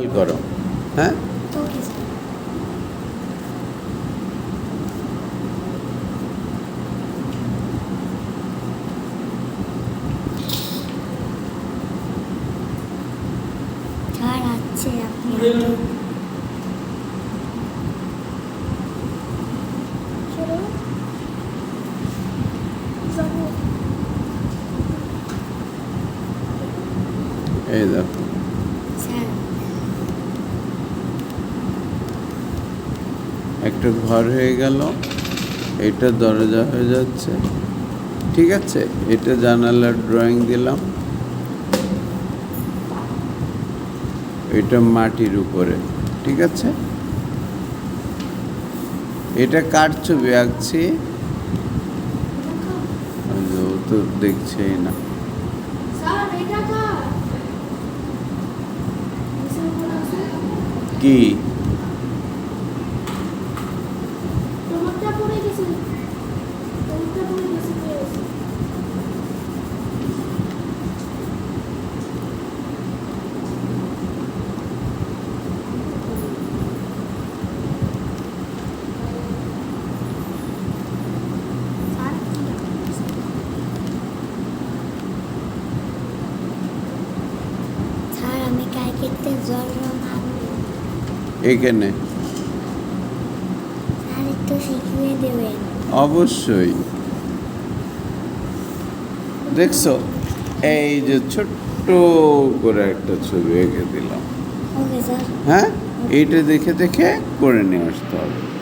খেয়াল করো। হ্যাঁ, ওকে স্যার। স্যার আছে আপনি এই দেখো স্যার একটা ঘর হয়ে গেল, এটা দরজা হয়ে যাচ্ছে, ঠিক আছে। এটা জানালার ড্রয়িং দিলাম, এটা মাটির উপরে, ঠিক আছে। এটা কার ছবি আঁকছি? ও তো দেখছেই না। স্যার এটা কার? কি তোমারটা পড়ে গেছে, তোমারটা পড়ে গেছে। স্যার আমি কালকেতে জল রং আনবো। এখানে স্যার একটু শিখিয়ে দেবেন। অবশ্যই। দেখছো, এই যে ছোট্ট করে একটা ছবি এঁকে দিলাম। Okay sir. হ্যাঁ, এইটা দেখে দেখে করে নিয়ে আসতে হবে।